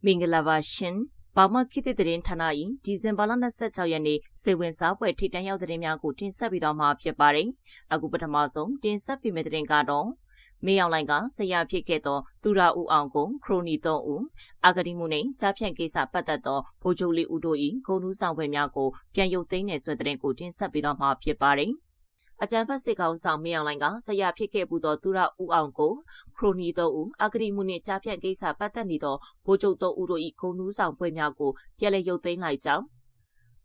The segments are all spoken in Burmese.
မင်္ဂလာပါရှင်။ဘာမှခေတ်သစ်သတင်းဌာန၏ဒီဇင်ဘာလ26ရက်နေ့စေဝင်စားပွဲထိတန်းရောက်သတင်းများကိုတင်ဆက်ပေးသွားမှာဖြစ်ပါတယ်။အခုပထမဆုံးတင်ဆက်ပေးမယ့်သတင်းကတော့မေအောင်လိုင်ကဆရာဖြစ်ခဲ့သောသူရဦးအောင်ကိုခရိုနီ3ဦးအာဂတိမှုနှင့်ကြားဖြန့်ကိစ္စပတ်သက်သောဗိုလ်ချုပ်လေးဦးတို့၏ဂုဏ်ထူးဆောင်ပွဲများကိုပြန်ရုပ်သိမ်းနေဆွဲသတင်းကိုတင်ဆက်ပေးသွားမှာဖြစ်ပါတယ်။အကြံဖတ်စစ်ကောင်ဆောင်မေအောင်လိုင်ကဆရာဖြစ်ခဲ့မှုသောသူရဦးအောင်ကိုခရိုနီ3ဦးအာဂတိမှုနှင့်ကြားဖြန့်ကိစ္စပတ်သက်နေသောဗိုလ်ချုပ်3ဦးတို့၏ဂုဏ်ထူးဆောင်ပွဲများကိုပြန်လည်ရုပ်သိမ်းလိုက်ကြောင်း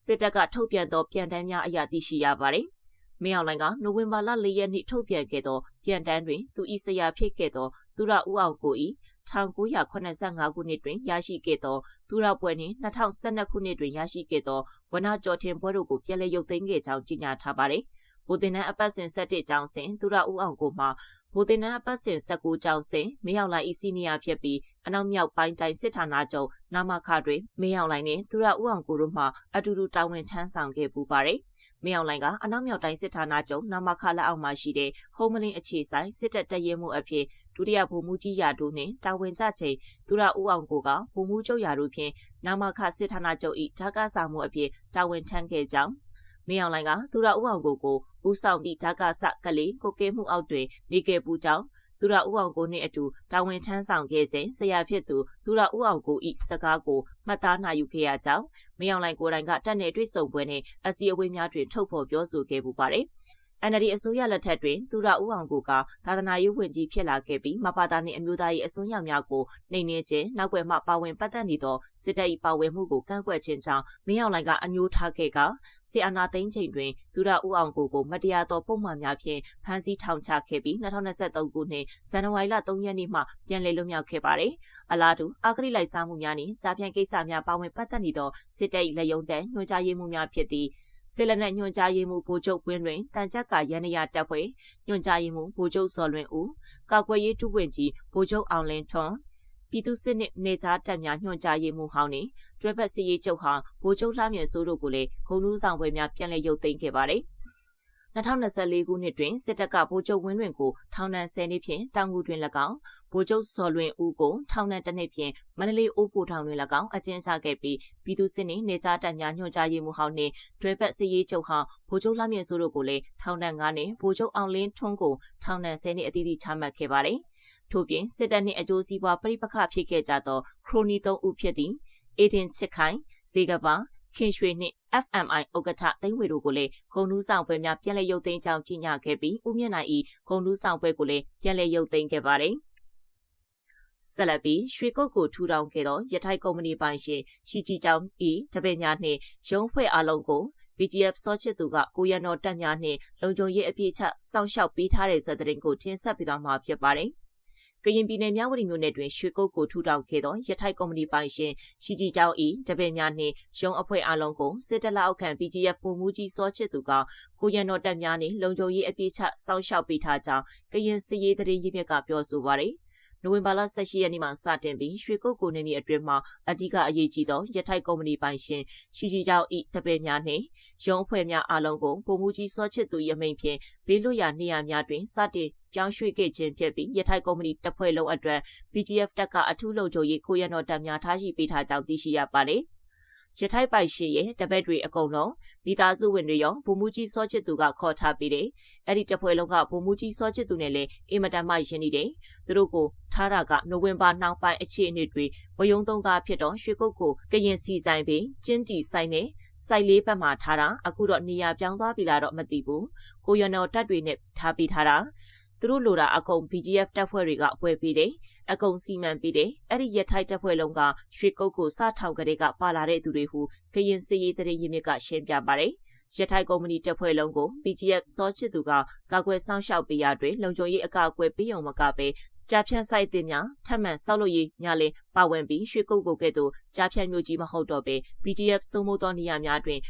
စစ်တပ်ကထုတ်ပြန်သောပြန်တမ်းများအရသိရှိရပါတယ်။မေအောင်လိုင်ကနိုဝင်ဘာလ4ရက်နေ့ထုတ်ပြန်ခဲ့သောပြန်တမ်းတွင်သူ၏ဆရာဖြစ်ခဲ့သောသူရဦးအောင်ကို၏1985ခုနှစ်တွင်ရရှိခဲ့သောသူရပွဲနှင့်2012ခုနှစ်တွင်ရရှိခဲ့သောဝနကျော်ထင်ပွဲတို့ကိုပြန်လည်ရုပ်သိမ်းခဲ့ကြောင်းကြေညာထားပါတယ်။ဗိုလ်တင်နန်းအပတ်စဉ်17ကျောင်းစဉ်သူရဦးအောင်ကိုမှဗိုလ်တင်နန်းအပတ်စဉ်19ကျောင်းစဉ်မေအောင်လိုင်၏စီနီယာဖြစ်ပြီးအနောက်မြောက်ပိုင်းတိုင်းစစ်ဌာနချုပ်နာမခတွင်မေအောင်လိုင်နှင့်သူရဦးအောင်ကိုတို့မှအတူတူတာဝန်ထမ်းဆောင်ခဲ့ပူပါတယ်။မေအောင်လိုင်ကအနောက်မြောက်တိုင်းစစ်ဌာနချုပ်နာမခလက်အောက်မှာရှိတဲ့ဟုံးမလင်းအခြေဆိုင်စစ်တပ်တရဲမှုအဖြစ်ဒုတိယဗိုလ်မှူးကြီးရာထူးနှင့်တာဝန်ကျချိန်သူရဦးအောင်ကိုကဗိုလ်မှူးချုပ်ရာထူးဖြင့်နာမခစစ်ဌာနချုပ်၏ဓာကဆောင်မှုအဖြစ်တာဝန်ထမ်းခဲ့ကြောင်းမေအောင်လိုင်ကသူရဦးအောင်ကိုဦးဆောင်သည့်ဓာကဆကလေးကိုကဲမှုအောက်တွင်နေခဲ့ပူကြောင်းသူရဦးအောင်ကိုနှင့်အတူတာဝန်ထမ်းဆောင်ခဲ့စဉ်ဆရာဖြစ်သူသူရဦးအောင်ကို၏စကားကိုမှတ်သားနိုင်ယူခဲ့ရကြောင်းမေအောင်လိုင်ကိုယ်တိုင်ကတပ်နယ်တွေ့ဆုံပွဲနှင့်အစည်းအဝေးများတွင်ထုတ်ဖော်ပြောဆိုခဲ့ပူပါတယ်။ NLD အစိုးရလက်ထက်တွင်သူရဦးအောင်ကိုကသာသနာရေးဝန်ကြီးဖြစ်လာခဲ့ပြီးမပါတာနှင့်အမျိုးသားရေးအစွန်းရောက်များကိုနှိမ်နင်းခြင်းနောက်ွယ်မှပါဝင်ပတ်သက်နေသောစစ်တပ်၏ပါဝင်မှုကိုကန့်ကွက်ခြင်းကြောင့်မင်းအောင်လှိုင်ကအညှိုးထားခဲ့ကစစ်အာဏာသိမ်းချိန်တွင်သူရဦးအောင်ကိုမတရားသောပုံမှန်များဖြင့်ဖမ်းဆီးထောင်ချခဲ့ပြီး2023ခုနှစ်ဇန်နဝါရီလ3ရက်နေ့မှပြန်လည်လွတ်မြောက်ခဲ့ပါတယ်။အလားတူအာဂတိလိုက်စားမှုများနှင့်ကြားဖြန့်ကိစ္စများပါဝင်ပတ်သက်နေသောစစ်တပ်၏လက်ယုံတန်းညွှန်ကြားရေးမှုများဖြစ်သည့်စစ်လက်နက်ညွှန်ကြားရေးမှုဗိုလ်ချုပ်ဝင်းလွင်တန်ကြပ်ကရန်ရတပ်ဖွဲ့ညွှန်ကြားရေးမှုဗိုလ်ချုပ်စော်လွင်ဦးကာကွယ်ရေးဒုဝန်ကြီးဗိုလ်ချုပ်အောင်လင်းထွန်းပြည်သူစစ်နှင့်နေကြားတပ်များညွှန်ကြားရေးမှုဟောင်းနှင့်တွဲဖက်စစ်ရေးချုပ်ဟောင်းဗိုလ်ချုပ်လှမြင့်စိုးတို့ကိုလည်းဂုဏ်ထူးဆောင်ပွဲများပြန်လည်ရုပ်သိမ်းခဲ့ပါတယ်။2024ခုနှစ်တွင်စစ်တပ်ကဗိုလ်ချုပ်ဝင်းလွင်ကိုထောင်ဒဏ်10နှစ်ဖြင့်တောင်ငူတွင်၎င်းဗိုလ်ချုပ်စော်လွင်ဦးကိုထောင်ဒဏ်1နှစ်ဖြင့်မန္တလေးအိုးဖိုထောင်တွင်၎င်းအကျဉ်းချခဲ့ပြီးပြည်သူစစ်နှင့်နေကြားတပ်များညွှန်ကြားရေးမှူးဟောင်းနှင့်တွဲဖက်စစ်ရေးချုပ်ဟောင်းဗိုလ်ချုပ်လှမြင့်စိုးတို့ကိုလည်းထောင်ဒဏ်9နှစ်ဗိုလ်ချုပ်အောင်လင်းထွန်းကိုထောင်ဒဏ်10နှစ်အသီးသီးချမှတ်ခဲ့ပါတယ်။ထို့ပြင်စစ်တပ်နှင့်အကျိုးစီးပွားပဋိပက္ခဖြစ်ခဲ့ကြသောခရိုနီ3ဦးဖြစ်သည့်အေဒင်ချစ်ခိုင်ဇေကပါခင်ရွှေနှင့် FMI ဥက္ကဋ္ဌသိန်းဝေတို့ကိုလည်းဂုဏ်ထူးဆောင်ပွဲများပြန်လည်ရုပ်သိမ်းကြောင်းကြေညာခဲ့ပြီးဦးမြင့်နိုင်၏ဂုဏ်ထူးဆောင်ပွဲကိုလည်းပြန်လည်ရုပ်သိမ်းခဲ့ပါတယ်။ဆက်လက်ပြီးရွှေကုတ်ကိုထူထောင်ခဲ့သောရထိုက်ကုမ္ပဏီပိုင်ရှင်ရှီဂျီကျောင်း၏တပည့်များနှင့်ရုံးဖွဲ့အားလုံးကို BGF စောချစ်သူကကိုရန်တော်တပ်များနှင့်လုံခြုံရေးအပြည့်ချစောင့်ရှောက်ပေးထားတဲ့ဆိုတဲ့သတင်းကိုတင်ဆက်ပေးသွားမှာဖြစ်ပါတယ်။ကရင်ပြည်နယ်မြဝတီမြို့နယ်တွင်ရွှေကုတ်ကိုထူထောင်ခဲ့သောရထိုက်ကုမ္ပဏီပိုင်ရှင်ရှီဂျီကျောင်း၏တပည့်များနှင့်ရုံးအဖွဲ့အလုံးကိုစစ်တပ်လက်အောက်ခံ BGF ပုံမှုကြီးစောချစ်သူကကိုရန်တော်တပ်များနှင့်လုံခြုံရေးအပြည့်ချစောင့်ရှောက်ပေးထားကြောင်းကရင်စစ်ရေးသတင်းရင်းမြစ်ကပြောဆိုပါရယ်နိုဝင်ဘာလ18ရက်နေ့မှာစတင်ပြီးရွှေကုတ်ကိုနေမြေအတွင်းမှာအဓိကအရေးကြီးသောရထိုက်ကုမ္ပဏီပိုင်ရှင်ရှီဂျီကျောင်း၏တပည့်များနှင့်ရုံးအဖွဲ့များအလုံးကိုပုံမှုကြီးစောချစ်သူ၏အမိန့်ဖြင့်ဘေးလွတ်ရာနေရာများတွင်စတင်ပြောင်းရွှေ့ခဲ့ခြင်းဖြစ်ပြီးရထိုက်ကုမ္ပဏီတပ်ဖွဲ့လုံးအတွက် BGF တပ်ကအထူးလုံခြုံရေးကိုရန်တော်တပ်များထားရှိပေးထားကြောင်းသိရှိရပါတယ်။ရထိုက်ပိုင်ရှင်ရဲ့တပည့်တွေအကုန်လုံးမိသားစုဝင်တွေရောဗိုလ်မှူးကြီးစောချစ်သူကခေါ်ထားပြီးတယ်။အဲ့ဒီတပ်ဖွဲ့လုံးကဗိုလ်မှူးကြီးစောချစ်သူနဲ့လည်းအင်မတန်မှရင်းနေတယ်။သူတို့ကိုထားတာကနိုဝင်ဘာနောက်ပိုင်းအခြေအနေတွေဝယုံသုံးကားဖြစ်တော့ရွှေကုတ်ကိုကရင်စီဆိုင်ပြီးကျင်းတီဆိုင်နဲ့စိုက်လေးဘက်မှာထားတာအခုတော့နေရာပြောင်းသွားပြီလားတော့မသိဘူး။ကိုရန်တော်တပ်တွေနဲ့ထားပြီးထားတာသူတို့လိုတာအကုန် BGF တပ်ဖွဲ့တွေကဝယ်ပေးတယ်အကုန်စီမံပေးတယ်အဲ့ဒီရထိုက်တပ်ဖွဲ့လုံးကရွှေကုတ်ကိုစထောင်ကလေးကပါလာတဲ့သူတွေဟုကရင်စစ်ရေးသတင်းရင်းမြစ်ကရှင်းပြပါတယ်ရထိုက်ကုမ္ပဏီတပ်ဖွဲ့လုံးကို BGF စောချစ်သူကကာကွယ်ဆောင်ရှောက်ပေးရတွင်လုံခြုံရေးအကာအကွယ်ပေးုံမကပဲကြားဖြန့်စိုက်တင်များထပ်မံဆောက်လုပ်ရေးများလည်းပါဝင်ပြီးရွှေကုတ်ကိုကဲ့သို့ကြားဖြန့်မျိုးကြီးမဟုတ်တော့ပဲ BGF စိုးမိုးသောနေရာများတွင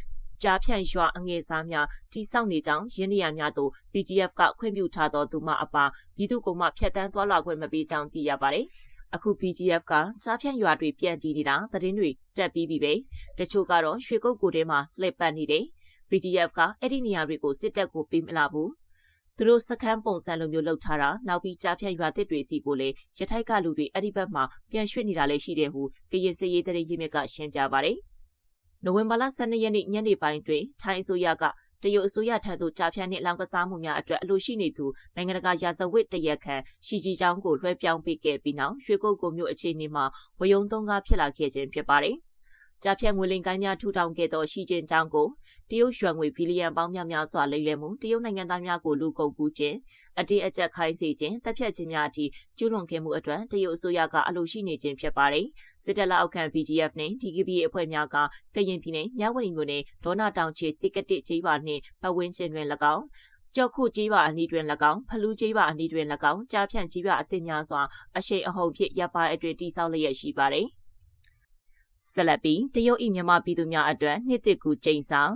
်ကြားဖြန့်ရွာအငယ်စားများတိစောက်နေကြောင်းရင်းနေရများသို့ BGF ကခွင့်ပြုထားသောသူမအပါပြည်သူ့ကုမ္ပဖြတ်တန်းသွားလာခွင့်မပေးကြောင်းသိရပါတယ်။အခု BGF ကကြားဖြန့်ရွာတွေပြန်တည်နေတာသတင်းတွေတက်ပြီးပြီပဲ။တချို့ကတော့ရွှေကုတ်ကိုထဲမှာလှည့်ပတ်နေတယ်။ BGF ကအဲ့ဒီနေရာတွေကိုစစ်တပ်ကိုပေးမလာဘူး။ သူတို့စခန်းပုံစံလိုမျိုးလှုပ်ထားတာနောက်ပြီးကြားဖြတ်ရွာသစ်တွေစီကိုလည်းရထိုက်ကလူတွေအဲ့ဒီဘက်မှာပြန်ရွှေ့နေတာလည်းရှိတယ်ဟုကရင်စစ်ရေးတရင်ရင်းမြစ်ကရှင်းပြပါတယ်။နိုဝင်ဘာလ12ရက်နေ့ညနေပိုင်းတွင်ထိုင်းအစိုးရကတရုတ်အစိုးရထံသို့ကြားဖြတ်နှင့်လောင်ကစားမှုများအတွက်အလို့ရှိနေသူနိုင်ငံတကာရာဇဝတ်တရားခံရှီဂျီချောင်းကိုလွှဲပြောင်းပေးခဲ့ပြီးနောက်ရွှေကုတ်ကိုမြို့အခြေအနေမှာဝယုံသုံးကားဖြစ်လာခဲ့ခြင်းဖြစ်ပါတယ်။ကြားဖြတ်ငွေလိမ်ကိုင်းများထူထောင်ခဲ့သောရှီဂျင်ချောင်းကိုတရုတ်ရွှေငွေဘီလီယံပေါင်းများစွာလိမ်လည်မှုတရုတ်နိုင်ငံသားများကိုလူကုန်ကူးခြင်းအတင်းအကျပ်ခိုင်းစေခြင်းတပ်ဖြတ်ခြင်းများအထိကျူးလွန်ခဲ့မှုအတွက်တရုတ်အစိုးရကအလို့ရှိနေခြင်းဖြစ်ပါတယ်။စစ်တပ်လက်အောက်ခံ BGF နှင့် DKBA အဖွဲ့များကကရင်ပြည်နယ်မြဝတီမြို့နယ်ဒေါနာတောင်ချေတိကတစ်ကျေးရွာနှင့်ပတ်ဝန်းကျင်တွင်၎င်းကြောက်ခုကျေးရွာအနီးတွင်၎င်းဖလူးကျေးရွာအနီးတွင်၎င်းကြားဖြန့်ကျေးရွာအသစ်များစွာအရှိန်အဟုန်ဖြင့်ရပ်ပိုင်းအတွင်းတည်ဆောက်လျက်ရှိပါတယ်။ဆက်လက်ပြီးတရုတ်၏မြန်မာပြည်သူများအတွက်နှစ်တစ်ကူကျိန်ဆောင်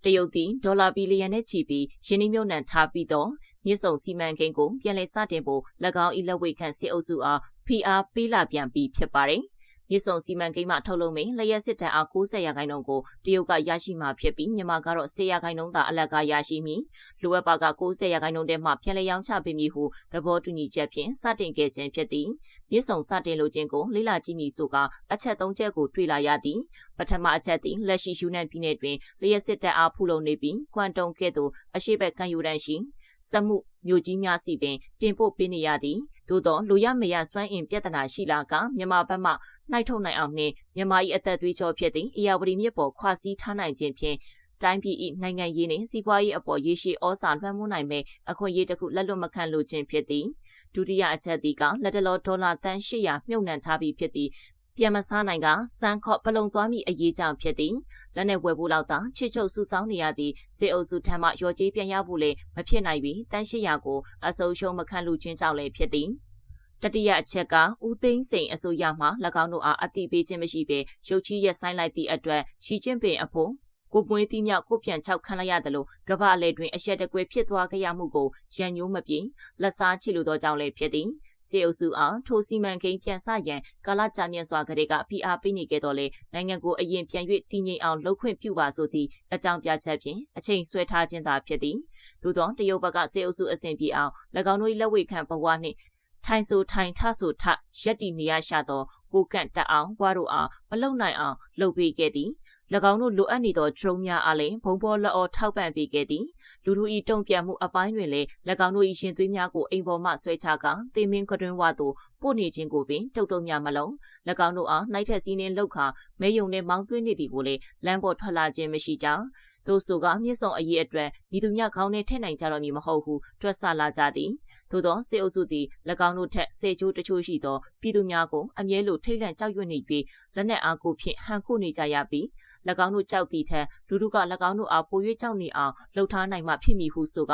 တရုတ်သည်ဒေါ်လာဘီလီယံနဲ့ချီပြီးယင်းနှမြုပ်နှံထားပြီးသောမြစ်ဆုံစီမံကိန်းကိုပြန်လည်စတင်ဖို့၎င်း၏လက်ဝဲခံစစ်အုပ်စုအားဖိအားပေးလာပြန်ပြီးဖြစ်ပါတယ်။မြစ်ဆုံစီမံကိန်းမှထုတ်လုပ်မယ့်လျှက်စစ်တမ်းအား90%ကိုတရုတ်ကရရှိမှာဖြစ်ပြီးမြန်မာကတော့10%သာအလကားရရှိမည်လိုအပ်ပါက90%ထဲမှပြန်လည်ရောင်းချပေးမည်ဟုသဘောတူညီချက်ဖြင့်စတင်ခဲ့ခြင်းဖြစ်သည်မြစ်ဆုံစတင်လိုခြင်းကိုလေ့လာကြည့်မည်ဆိုကအချက်3ချက်ကိုတွေ့လာရသည်ပထမအချက်သည်လက်ရှိယူနန်ပြည်နယ်တွင်လျှက်စစ်တမ်းအားဖူလုံနေပြီးကွမ်တုံကဲ့သို့အရှိဘက်ကန်ယူတန်းရှိစမှုမြို့ကြီးများစီပင်တင်ပို့ပေးနေရသည်သို့သောလူရမရစွမ်းအင်ပြဿနာရှိလာကမြန်မာဘက်မှနှိုက်ထုတ်နိုင်အောင်နှင့်မြန်မာ၏အသက်သွေးကြောဖြစ်သည့်အေယာဝတီမြစ်ပေါ်ခွာစည်းထားနိုင်ခြင်းဖြင့်တိုင်းပြည်၏နိုင်ငံရေးနှင့်စီးပွားရေးအပေါ်ရေရှည်ဩဇာလွှမ်းမိုးနိုင်မဲ့အခွင့်အရေးတစ်ခုလက်လွတ်မခံလိုခြင်းဖြစ်သည်ဒုတိယအချက်သည်ကလက်တလောဒေါ်လာတန်800မြုပ်နှံထားပြီးဖြစ်သည်ပြန်မစားနိုင်ကစမ်းခော့ပလုံသွားမိအရေးကြောင့်ဖြစ်သည်လက်နဲ့ဝယ်ဖို့လောက်သာချစ်ချုပ်စုဆောင်းနေရသည့်စေအုပ်စုထံမှရော်ကြေးပြန်ရဖို့လည်းမဖြစ်နိုင်ပြီးတန်800ကိုအဆုံးရှုံးမခံလူချင်းကြောင့်လည်းဖြစ်သည်တတိယအချက်ကဦးသိန်းစိန်အစိုးရမှ၎င်းတို့အားအတိပေးခြင်းမရှိဘဲရုပ်ချီးရက်ဆိုင်လိုက်သည့်အတွက်ရှီကျင့်ပင်အဖို့ကိုပွေးသီးမြောက်ကိုပြန်ချောက်ခံလိုက်ရတယ်လို့ကမ္ဘာလေတွင်အရက်တကွဲဖြစ်သွားခဲ့ရမှုကိုရန်ညိုးမပြေလက်စားချီလိုသောကြောင့်လည်းဖြစ်သည်စေအုပ်စုအားထိုစီမံကိန်းပြန်ဆရန်ကာလကြာမြင့်စွာကလေးကဖိအားပေးနေခဲ့တော်လေနိုင်ငံကိုအရင်ပြန်၍တည်ငြိမ်အောင်လှုပ်ခွင့်ပြုပါဆိုသည့်အကြောင်းပြချက်ဖြင့်အချိန်ဆွဲထားခြင်းသာဖြစ်သည်သို့သောတရုတ်ဘက်ကစေအုပ်စုအစဉ်ပြေအောင်၎င်းတို့၏လက်ဝဲခံဘဝနှင့်ထိုင်ဆိုထိုင်ထဆိုထရက်တီနေရရှာသောကိုကန့်တက်အောင်ဘွားတို့အားမလုံနိုင်အောင်လှုပ်ပေးခဲ့သည်၎င်းတို့လိုအပ်နေသောဒရုန်းများအားလည်းဘုံဘောလက်အော်ထောက်ပံ့ပေးခဲ့သည်လူတို့၏တုံ့ပြန်မှုအပိုင်းတွင်လည်း၎င်းတို့၏ရှင်သွေးများကိုအိမ်ပေါ်မှဆွဲချကာသေမင်းကတွင်ဝသို့ပို့နေခြင်းကိုပင်တုတ်တုံများမလုံး၎င်းတို့အားနှိုက်ထက်စီးနှင်းလောက်ခါမဲယုံနဲ့မောင်းသွင်းနေသည်ကိုလည်းလမ်းပေါ်ထွက်လာခြင်းမရှိကြောင်းသို့ဆိုကမြစ်ဆုံအရေးအတွက်မိသူများခေါင်းနဲ့ထည့်နိုင်ကြတော့မည်မဟုတ်ဟုတွက်ဆလာကြသည်သို့သောစေအုပ်စုသည်၎င်းတို့ထက်စေချိုးတချို့ရှိသောပြည်သူများကိုအမြဲလိုထိတ်လန့်ကြောက်ရွံ့နေပြီးလက်နက်အားကိုဖြင့်ဟန်ခုနေကြရပြီး၎င်းတို့ကြောက်သည့်ထက်လူတို့က၎င်းတို့အားပို၍ကြောက်နေအောင်လှုပ်ထားနိုင်မှဖြစ်မည်ဟုဆိုကအ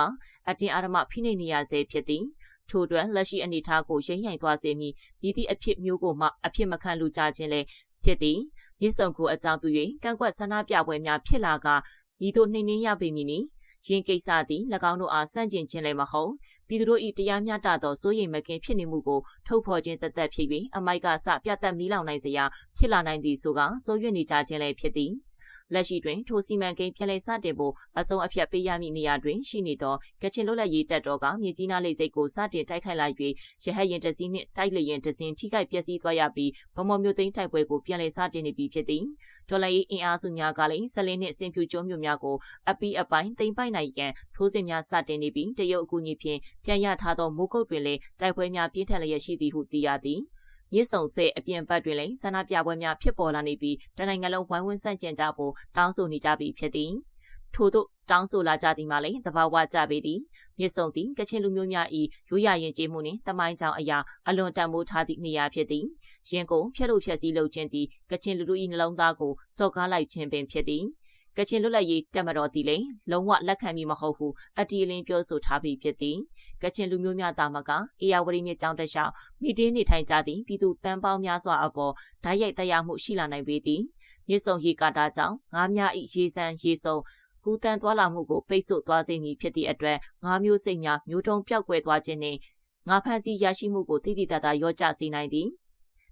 တင်းအာရမဖိနှိပ်နေရဆဲဖြစ်သည်ထို့အတွက်လက်ရှိအနေအထားကိုရိမ့်ရိုင်သွားစေမည်ဤသည့်အဖြစ်မျိုးကိုမှအဖြစ်မခံလူကြခြင်းလည်းဖြစ်သည်မြစ်ဆုံကိုအကြောင်းပြု၍ကန့်ကွက်ဆန္ဒပြပွဲများဖြစ်လာကဤသို့နှိမ်နင်းရပေမည်နီရင်းကိစ္စသည်၎င်းတို့အားစန့်ကျင်ခြင်းလည်းမဟုတ်ပြည်သူတို့၏တရားမျှတသောစိုးရိမ်မကင်းဖြစ်နေမှုကိုထုတ်ဖော်ခြင်းသက်သက်ဖြစ်၍အမိုက်ကစပြတ်သက်မီးလောင်နိုင်စရာဖြစ်လာနိုင်သည်ဆိုကစိုးရွံ့နေကြခြင်းလည်းဖြစ်သည်လက်ရှိတွင်ထိုစီမံကိန်းပြန်လည်စတင်ဖို့အဆုံးအဖြတ်ပေးရမည့်နေရာတွင်ရှိနေသောကချင်လွတ်လပ်ရေးတပ်တော်ကမြေကြီးနားလေဆိပ်ကိုစတင်တိုက်ခိုက်လိုက်၍ရဟတ်ယာဉ်တစ်စီးနှင့်တိုက်လေယာဉ်တစ်စီးထိခိုက်ပျက်စီးသွားရပြီးဗမော်မြို့သိမ်းတိုက်ပွဲကိုပြန်လည်စတင်နေပြီဖြစ်သည်ဒေါ်လာရေးအင်အားစုများကလည်းဆက်လင်းနှင့်စင်ဖြူကျွန်းမြို့များကိုအပီးအပိုင်းသိမ်းပိုက်နိုင်ရန်ထိုးစစ်များစတင်နေပြီးတရုတ်အကူအညီဖြင့်ပြန်ရထားသောမိုးကုတ်တွင်လည်းတိုက်ပွဲများပြင်းထန်လျက်ရှိသည်ဟုသိရသည်မြစ်ဆုံဆဲအပြင်ဘက်တွင်လည်းဆန္ဒပြပွဲများဖြစ်ပေါ်လာနေပြီးတနိုင်ငံလုံးဝိုင်းဝန်းဆန့်ကျင်ကြဖို့တောင်းဆိုနေကြပြီဖြစ်သည်ထို့သို့တောင်းဆိုလာကြသည်မှာလည်းသဘာဝကျပေသည်မြစ်ဆုံသည်ကချင်လူမျိုးများ၏ရိုးရာယဉ်ကျေးမှုနှင့်တမိုင်းကြောင်အရာအလွန်တန်ဖိုးထားသည့်နေရာဖြစ်သည်ရင်ကိုဖျက်လို့ဖျက်ဆီးလုပ်ခြင်းသည်ကချင်လူတို့၏နှလုံးသားကိုစော်ကားလိုက်ခြင်းပင်ဖြစ်သည်ကချင်လွတ်လပ်ရေးတပ်မတော်သည်လည်းလုံးဝလက်ခံမည်မဟုတ်ဟုအတီးအလင်းပြောဆိုထားပြီးဖြစ်သည်ကချင်လူမျိုးများသားမကအေယာဝတီမြစ်ကြောင်းတစ်လျှောက်မိတင်းနေထိုင်ကြသည့်ပြည်သူတန်းပေါင်းများစွာအပေါ်ဓာတ်ရိုက်တရားမှုရှိလာနိုင်ပေသည်မြစ်ဆုံရေကာတာကြောင့်ငါးများ၏ရေစံရေစုံကူးတန်းသွားလာမှုကိုပိတ်ဆို့သွားစေမည်ဖြစ်သည့်အတွက်ငါးမျိုးစိတ်များမျိုးတုံးပျောက်ကွယ်သွားခြင်းနှင့်ငါးဖန်စီရရှိမှုကိုတိတိတတ်တာရောကျစေနိုင်သည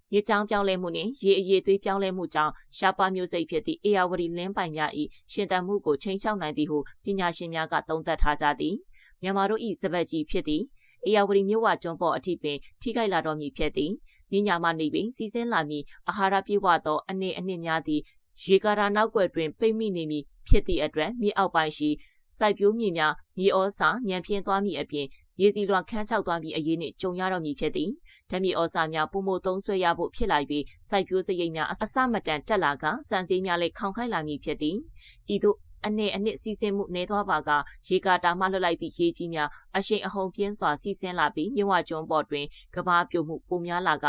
်ရေချောင်းပြောင်းလဲမှုနှင့်ရေအရည်သွေးပြောင်းလဲမှုကြောင့်ရှားပါမျိုးစိတ်ဖြစ်သည့်အေယာဝတီလင်းပိုင်များ၏ရှင်သန်မှုကိုချိန်ချောက်နိုင်သည်ဟုပညာရှင်များကသုံးသပ်ထားကြသည် မြန်မာတို့၏စပတ်ကြီးဖြစ်သည်အေယာဝတီမြို့ဝကျွန်းပေါ်အထိပင်ထိခိုက်လာတော်မူဖြစ်သည်ညညာမှနေပင်စီစဉ်လာမည်အာဟာရပြေဝသောအနှစ်များသည်ရေကာတာနောက်ွယ်တွင်ပိတ်မိနေမည်ဖြစ်သည့်အတွက်မြေအောက်ပိုင်းရှိစိုက်ပျိုးမြေများမြေဩစာညံပြင်းသွားမည်အပြင်ရေစီလွှာခန်းချောက်သွားမည်အရေးနှင့်ကြုံရတော်မူဖြစ်သည်ဓမြေဩစာများပုံမသုံးဆွဲရဖို့ဖြစ်လာ၍စိုက်ပျိုးစရိတ်များအစမတန်တက်လာကစံစည်းများလည်းခေါင်ခိုက်လာမည်ဖြစ်သည်ဤသို့အနှစ်စီစဉ်မှုနေသွားပါကရေကာတာမှလွတ်လိုက်သည့်ရေကြီးများအရှိန်အဟုန်ပြင်းစွာစီစဉ်လာပြီးမြဝကျွန်းပေါ်တွင်ကဘာပြုတ်မှုပိုများလာက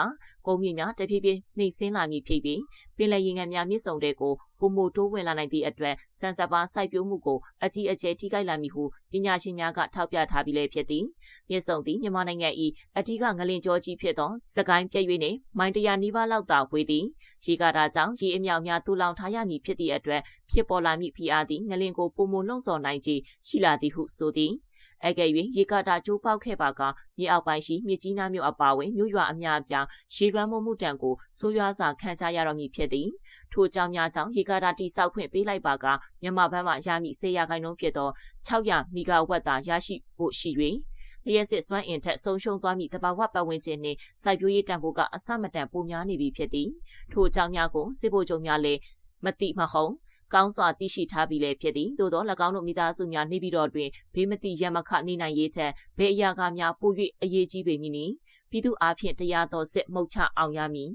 ကုန်းမြေများတဖြည်းဖြည်းနှိမ့်ဆင်းလာမည်ဖြစ်ပြီးပင်လယ်ရေငန်များမြစ်ဆုံတွေကိုပုံမတိုးဝင်လာနိုင်သည့်အတွက်စံစပါစိုက်ပျိုးမှုကိုအကြီးအကျယ်ထိခိုက်လာမည်ဟုပညာရှင်များကထောက်ပြထားပြီးလည်းဖြစ်သည်မြစ်ဆုံသည်မြန်မာနိုင်ငံ၏အထူးငလင်ကြောကြီးဖြစ်သောစကိုင်းပြည့်၍နှင့်မိုင်100နီးပါးလောက်သာဝေးသည်ရေကာတာကြောင့်ရေအမြောက်များတူလောင်ထားရမည်ဖြစ်သည့်အတွက်ဖြစ်ပေါ်လာမည့်ဖိအားသည်ငလင်ကိုပုံမလှုံ့ဆော်နိုင်ခြင်းရှိလာသည်ဟုဆိုသည်အကယ်၍ရေကာတာကျိုးပေါက်ခဲ့ပါကမြေအောက်ပိုင်းရှိမြစ်ကြီးနားမြို့အပါအဝင်မြို့ရွာအများအပြားရေလွှမ်းမိုးမှုတံကိုဆိုးရွားစွာခံကြရတော့မည်ဖြစ်သည်ထို့ကြောင့်များကြောင့်ရေကာတာတိစောက်ခွင့်ပေးလိုက်ပါကမြန်မာဘက်မှရမည့်10%ဖြစ်သော600မီဂါဝတ်သာရရှိဖို့ရှိ၍လျှက်စစ်စွမ်းအင်ထက်ဆုံးရှုံးသွားမည့်တဘာဝပတ်ဝန်းကျင်နှင့်စိုက်ပျိုးရေးတံပိုးကအဆမတန်ပိုများနေပြီဖြစ်သည်ထို့ကြောင့်များကိုစစ်ဗိုလ်ချုပ်များလည်းမတိမဟုတ်ကောင်းစွာသိရှိထားပြီးလည်းဖြစ်သည်သို့သော၎င်းတို့မိသားစုများနေပြီးတော့တွင်ဘေးမတိရမခနေနိုင်ရေးထက်ဘယ်အရာကများပို၍အရေးကြီးပေမည်နီပြည်သူအဖျင်တရားတော်စစ်မှုတ်ချအောင်ရမည်